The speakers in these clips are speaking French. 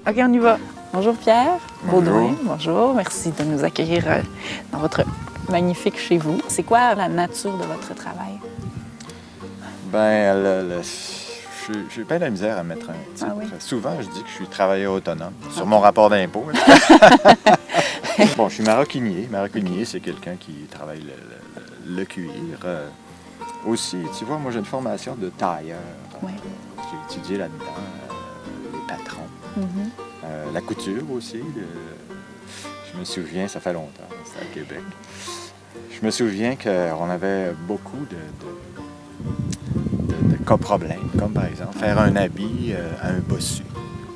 OK, on y va. Bonjour Pierre Bonjour. Baudouin. Bonjour. Merci de nous accueillir dans votre magnifique chez vous. C'est quoi la nature de votre travail? J'ai pas de la misère à mettre un titre. Ah oui? Souvent, je dis que je suis travailleur autonome sur mon rapport d'impôt. Bon, je suis maroquinier. Maroquinier, c'est quelqu'un qui travaille le cuir. Aussi, tu vois, moi, j'ai une formation de tailleur. Oui. J'ai étudié là-dedans les patrons. Mm-hmm. La couture aussi. Je me souviens, ça fait longtemps, c'était à Québec. Je me souviens qu'on avait beaucoup de cas problèmes, comme par exemple faire un habit à un bossu.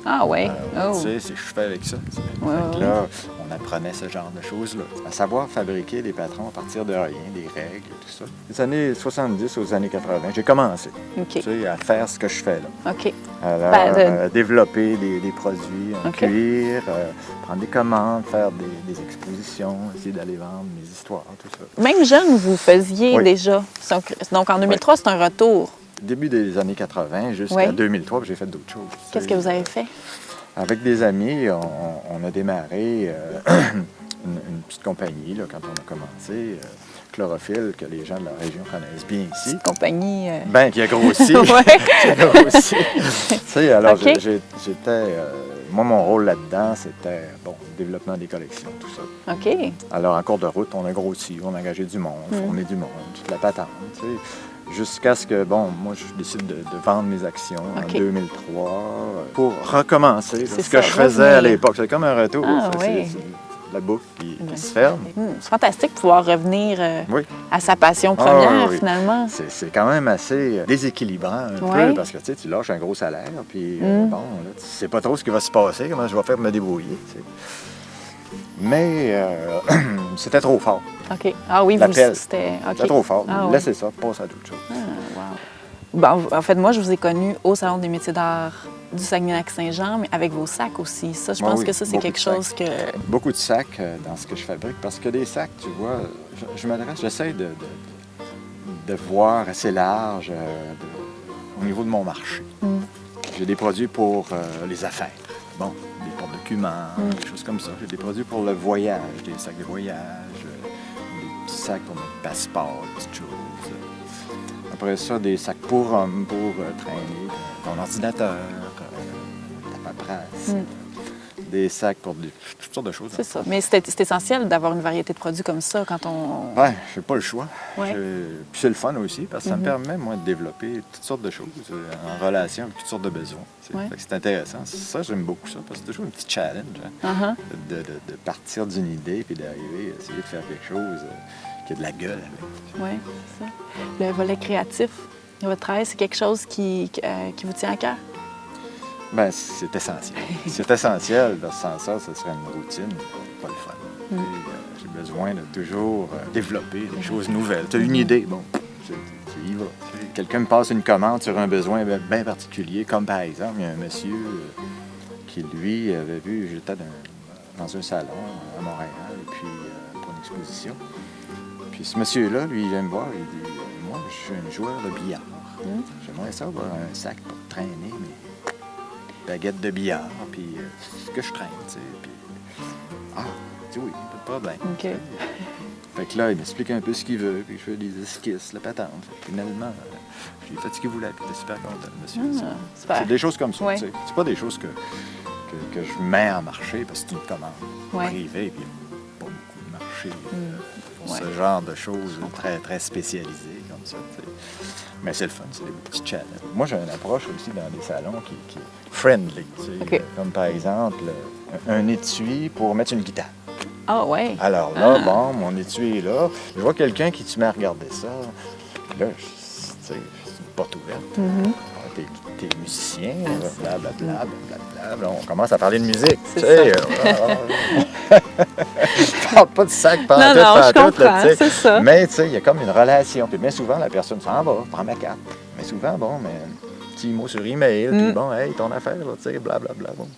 Ah oui? Tu sais, je fais avec ça. Ouais, Fait que là, on apprenait ce genre de choses-là. À savoir fabriquer des patrons à partir de rien, des règles, tout ça. Les années 70 aux années 80, j'ai commencé OK. tu sais, à faire ce que je fais là. OK. Alors, développer des produits en OK. cuir, prendre des commandes, faire des expositions, essayer d'aller vendre mes histoires, tout ça. Même jeune, vous faisiez Oui. déjà. Donc en 2003, c'est un retour. Début des années 80 jusqu'à Oui. 2003, j'ai fait d'autres choses. Qu'est-ce que vous avez fait? Avec des amis, on a démarré une petite compagnie là, quand on a commencé, Chlorophylle, que les gens de la région connaissent bien ici. Compagnie. Ben, qui a grossi. Ouais. Qui a grossi. Tu sais, alors, OK. j'étais... moi, mon rôle là-dedans, c'était, bon, le développement des collections, tout ça. OK. Alors, en cours de route, on a grossi, on a engagé du monde, formé du monde, toute la patente, tu sais. Jusqu'à ce que, bon, moi, je décide de vendre mes actions OK. en 2003 pour recommencer là, C'est ce que ça, je faisais à revenir. l'époque. C'est comme un retour. Ah, ça, oui. c'est la boucle qui se ferme. C'est fantastique de pouvoir revenir Oui. à sa passion première, oui. finalement. C'est quand même assez déséquilibrant un Ouais. peu parce que tu lâches un gros salaire, puis bon, là, tu sais pas trop ce qui va se passer, comment je vais faire pour me débrouiller. Tu sais. Mais c'était trop fort. OK. Ah oui, L'appel. c'était... OK. C'était trop fort. Ah, oui. Laissez ça, passe à d'autres choses. Wow. Bon, en fait, moi, je vous ai connu au Salon des métiers d'art du Saguenay-Lac-Saint-Jean, mais avec vos sacs aussi. Ça, je Ah pense oui, que ça, c'est beaucoup quelque de sacs. chose que... Beaucoup de sacs dans ce que je fabrique parce que des sacs, tu vois, j'essaie de voir assez large au niveau de mon marché. J'ai des produits pour les affaires, bon, des porte-documents, des choses comme ça. J'ai des produits pour le voyage, des sacs de voyage, des petits sacs pour notre passeport, des petites choses. Après ça, des sacs pour hommes, pour traîner ton ordinateur, ta paperasse. Des sacs pour toutes sortes de choses. C'est ça. Mais c'est essentiel d'avoir une variété de produits comme ça quand on... Ouais, j'ai pas le choix. Ouais. Puis c'est le fun aussi parce que ça me permet, moi, de développer toutes sortes de choses en relation avec toutes sortes de besoins. Ouais. Fait que c'est intéressant. Ça, j'aime beaucoup ça parce que c'est toujours un petit challenge hein, de partir d'une idée puis d'arriver à essayer de faire quelque chose qui a de la gueule avec. Oui, c'est ça. Le volet créatif de votre travail, c'est quelque chose qui vous tient à cœur? Bien, c'est essentiel. C'est essentiel. Sans ça, ce serait une routine, pas le fun. J'ai besoin de toujours développer des choses nouvelles. Tu as une idée, bon, tu y vas. Quelqu'un me passe une commande sur un besoin bien particulier, comme par exemple, il y a un monsieur qui, lui, avait vu, j'étais dans un salon à Montréal, puis pour une exposition. Puis ce monsieur-là, lui, il vient me voir, il dit « Moi, je suis un joueur de billard. J'aimerais ça avoir un sac pour traîner, mais baguette de billard, puis ce que je traîne, tu sais. Puis, je dis oui, pas de problème. OK. Fait que là, il m'explique un peu ce qu'il veut, puis je fais des esquisses, la patente. Fait que finalement, j'ai fait ce qu'il voulait, puis il était super content, le monsieur. Super. C'est des choses comme ça, Ouais. tu sais. C'est pas des choses que je mets en marché parce que c'est une commande privée, puis il n'y a pas beaucoup de marché pour ce genre de choses très, très spécialisées comme ça, tu sais. Mais c'est le fun, c'est des petits challenges. Moi, j'ai une approche aussi dans des salons qui est friendly, tu sais. OK. Comme par exemple, un étui pour mettre une guitare. Ah oui. Alors là, bon, mon étui est là. Je vois quelqu'un qui se met à regarder ça. Puis là, tu sais, c'est une porte ouverte. T'es musicien, blablabla, blablabla. On commence à parler de musique. Tu sais, je parle pas de sac, pas Non, tout, non, pas je tout, là, comprends, tu sais. c'est ça. Mais tu sais, il y a comme une relation. Puis bien souvent, la personne s'en va, prend ma carte. Mais souvent, bon, mais un petit mot sur email, puis bon, hey, ton affaire, là, tu sais, blablabla. Bon.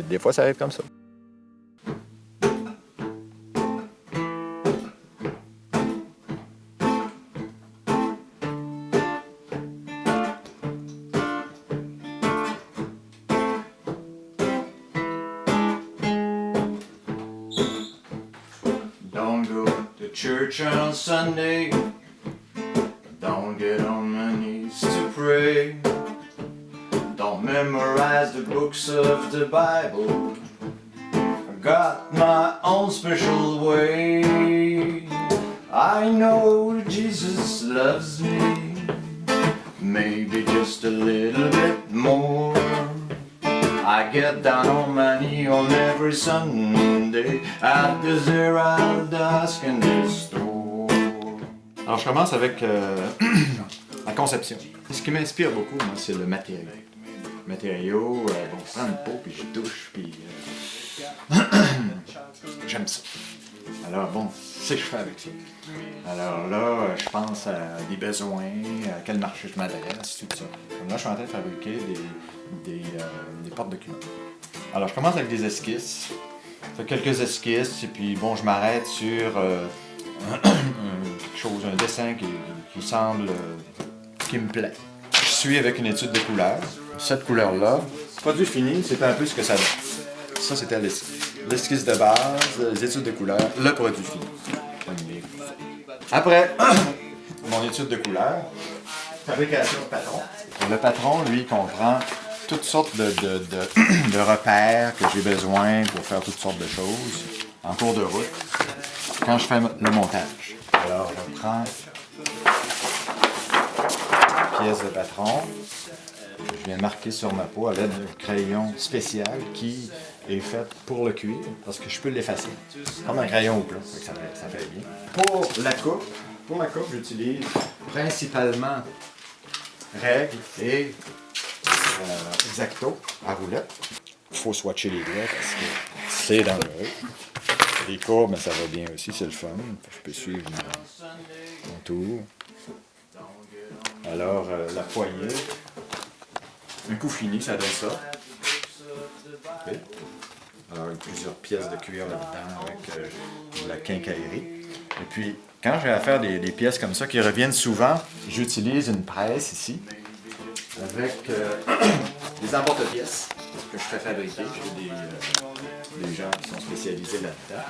Des fois, ça arrive comme ça. to church on Sunday. Don't get on my knees to pray. Don't memorize the books of the Bible. I got my own special way. I know that Jesus loves me, maybe just a little bit more. I get down on my knee on every Sunday at the zero dusk in the store. Alors je commence avec la conception. Ce qui m'inspire beaucoup, moi, c'est le matériau. Le matériau, bon, je prends une peau, puis je touche, puis j'aime ça. Alors bon, c'est ce que je fais avec ça. Alors là, je pense à des besoins, à quel marché je m'adresse, tout ça. Comme là, je suis en train de fabriquer des porte-documents. Alors, je commence avec des esquisses. Je fais quelques esquisses, et puis bon, je m'arrête sur quelque chose, un dessin qui semble, qui me plaît. Je suis avec une étude de couleurs. Cette couleur-là, produit fini, c'est un peu ce que ça donne. Ça, c'était l'esquisse. L'esquisse de base, les études de couleurs, le produit fini. Après, mon étude de couleurs, fabrication de patron. Le patron, lui, comprend toutes sortes de repères que j'ai besoin pour faire toutes sortes de choses en cours de route quand je fais le montage. Alors, je prends une pièce de patron, je viens marquer sur ma peau à l'aide d'un crayon spécial qui est fait pour le cuir parce que je peux l'effacer. Comme un crayon au plat, ça fait bien. Pour la coupe, j'utilise principalement règle et X-Acto à roulette. Il faut swatcher les doigts parce que c'est dangereux. Les courbes, ça va bien aussi, c'est le fun. Je peux suivre mon tour. Alors, la poignée. Un coup fini, ça donne ça. Okay. Alors, il y a plusieurs pièces de cuir là-dedans avec de la quincaillerie. Et puis, quand j'ai à faire des pièces comme ça qui reviennent souvent, j'utilise une presse ici avec des emporte-pièces que je fais fabriquer. J'ai des gens qui sont spécialisés là-dedans.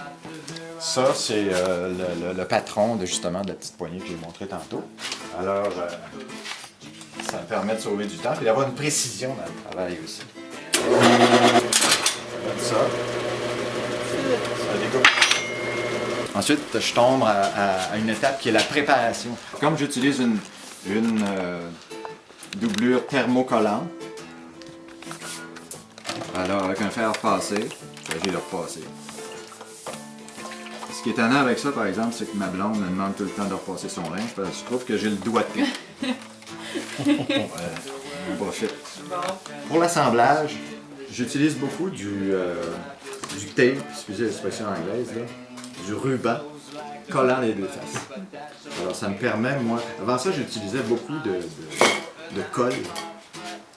Ça, c'est le patron de justement de la petite poignée que j'ai montré tantôt. Alors, ça me permet de sauver du temps et d'avoir une précision dans le travail aussi. Comme ça. Ça découpe. Ensuite, je tombe à une étape qui est la préparation. Comme j'utilise une doublure thermocollante, alors avec un fer repassé, j'ai le repassé. Ce qui est étonnant avec ça, par exemple, c'est que ma blonde me demande tout le temps de repasser son linge parce que je trouve que j'ai le doigt de pied. On profite. Pour l'assemblage, j'utilise beaucoup du tape, excusez l'expression anglaise, là, du ruban collant les deux faces. Alors ça me permet, moi, avant ça j'utilisais beaucoup de colle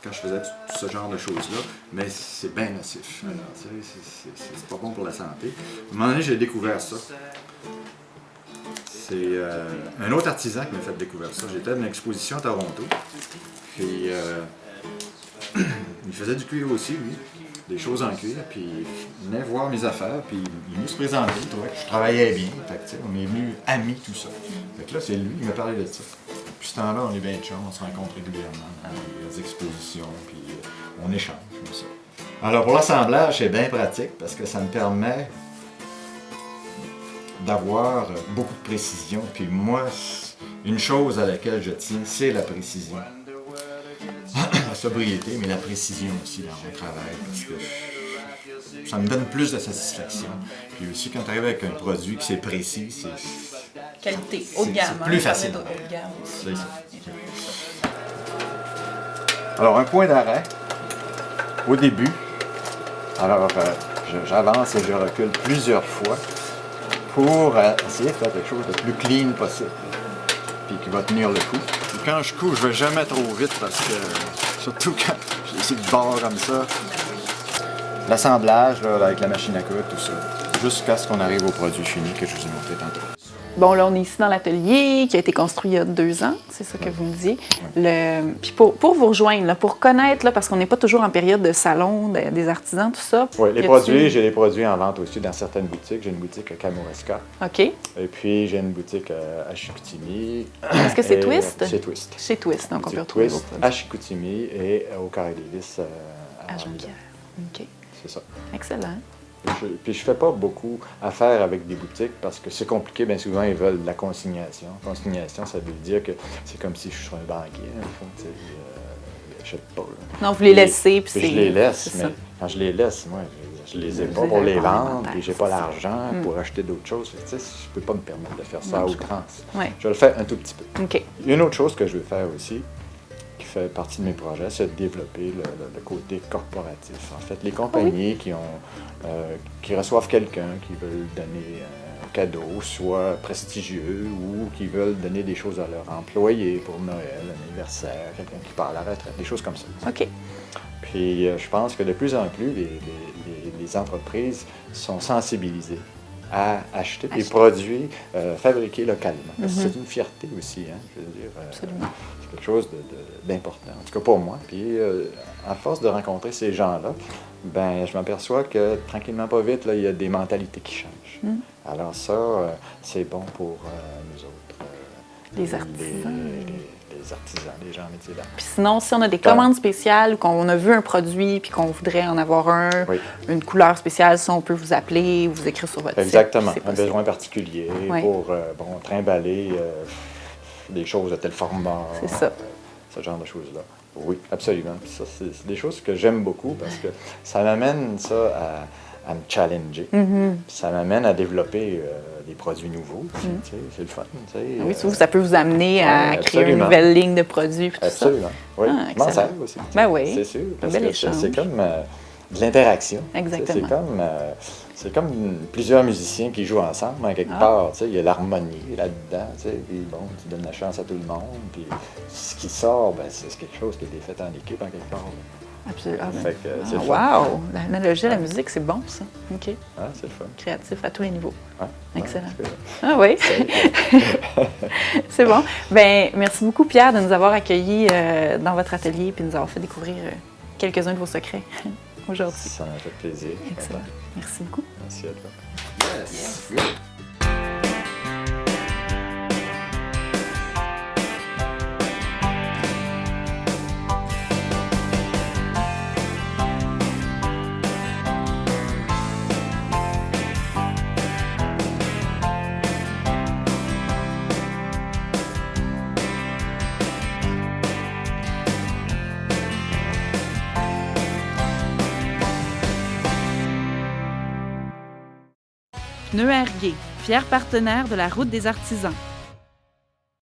quand je faisais tout ce genre de choses-là, mais c'est bien nocif. Alors, c'est pas bon pour la santé. À un moment donné, j'ai découvert ça. C'est un autre artisan qui m'a fait découvrir ça. J'étais à une exposition à Toronto. Puis il faisait du cuir aussi, lui. Des choses en cuir. Puis il venait voir mes affaires. Puis il venait se présenter. Il trouvait que je travaillais bien. Fait que, on est venus amis, tout ça. Fait que là, c'est lui qui m'a parlé de ça. Puis ce temps-là, on est bien de chum. On se rencontre régulièrement dans les expositions. Puis on échange comme ça. Alors pour l'assemblage, c'est bien pratique parce que ça me permet d'avoir beaucoup de précision. Puis moi, une chose à laquelle je tiens, c'est la précision. La sobriété, mais la précision aussi dans mon travail, parce que ça me donne plus de satisfaction. Puis aussi, quand tu arrives avec un produit qui c'est précis, c'est... Qualité, haut de gamme. C'est plus facile. Haut de gamme aussi. C'est ça. Alors, un point d'arrêt au début. Alors, j'avance et je recule plusieurs fois pour essayer de faire quelque chose de plus clean possible, puis qui va tenir le coup. Puis quand je couds, je vais jamais trop vite parce que, surtout quand j'ai ici de bord comme ça, l'assemblage là, avec la machine à coudre, tout ça, jusqu'à ce qu'on arrive au produit fini que je vous ai montré tantôt. Bon, là, on est ici dans l'atelier qui a été construit il y a 2 ans, c'est ça que vous me disiez. Puis pour vous rejoindre, là, pour connaître, là, parce qu'on n'est pas toujours en période de salon des artisans, tout ça. Oui, les produits, j'ai des produits en vente aussi dans certaines boutiques. J'ai une boutique à Kamouraska. OK. Et puis, j'ai une boutique à Chicoutimi. Est-ce que c'est Twist? C'est Twist. Chez Twist, donc on peut retrouver vos Twist produits. à Chicoutimi et au Carré des Lys À Jonquière. OK. C'est ça. Excellent. Puis je fais pas beaucoup affaire avec des boutiques parce que c'est compliqué. Bien souvent, ils veulent de la consignation. Consignation, ça veut dire que c'est comme si je suis un banquier. Au fond, tu sais, j'achète pas. Là. Non, vous les laissez, puis c'est... Je les laisse, c'est mais ça. quand je les laisse, moi, je les ai Vous pas les pour avez les pas en vendre, inventaire, puis j'ai c'est pas ça. l'argent pour acheter d'autres choses. Tu sais, je peux pas me permettre de faire ça Non, à je outrance. Ouais. Je vais le faire un tout petit peu. OK. Une autre chose que je veux faire aussi, qui fait partie de mes projets, c'est de développer le côté corporatif. En fait, les compagnies qui reçoivent quelqu'un, qui veulent donner un cadeau, soit prestigieux, ou qui veulent donner des choses à leurs employés pour Noël, anniversaire, quelqu'un qui part à la retraite, des choses comme ça. OK. Puis je pense que de plus en plus, les entreprises sont sensibilisées à acheter des produits fabriqués localement. Parce que c'est une fierté aussi, hein, je veux dire. Absolument. C'est quelque chose d'important, en tout cas pour moi. Puis à force de rencontrer ces gens-là, ben je m'aperçois que tranquillement, pas vite, là, il y a des mentalités qui changent. Alors ça, c'est bon pour nous autres. Les artisans. Les artisans, les gens en métier d'art. Puis sinon, si on a des commandes spéciales ou qu'on a vu un produit puis qu'on voudrait en avoir une couleur spéciale, ça, on peut vous appeler ou vous écrire sur votre Exactement. site. Un besoin particulier pour trimballer des choses de tel format. C'est ça. Ce genre de choses-là. Oui, absolument. Puis ça, c'est des choses que j'aime beaucoup parce que ça m'amène ça à me challenger. Ça m'amène à développer des produits nouveaux. Tu sais, c'est le fun. Tu sais, Oui, ça peut vous amener à créer une nouvelle ligne de produits. Tout absolument. Ça. Oui, Ah, je m'en sers aussi. Ben oui. C'est sûr. Parce bel que échange. c'est comme de l'interaction. Exactement. C'est comme plusieurs musiciens qui jouent ensemble, en quelque part. Tu sais, il y a l'harmonie là-dedans. Tu sais, puis bon, tu donnes la chance à tout le monde. Puis ce qui sort, ben, c'est quelque chose qui a été fait en équipe, en quelque part. Absolument. Fait que c'est le fun. Wow! L'analogie à la musique, c'est bon, ça. OK. Ah, c'est le fun. Créatif à tous les niveaux. Ouais. Excellent. Ouais, Ah oui. C'est bon. Ben merci beaucoup, Pierre, de nous avoir accueillis dans votre atelier et de nous avoir fait découvrir quelques-uns de vos secrets aujourd'hui. Ça m'a fait plaisir. Excellent. Merci beaucoup. Merci à toi. Yes. Pneus Airgay, fier partenaire de la Route des artisans.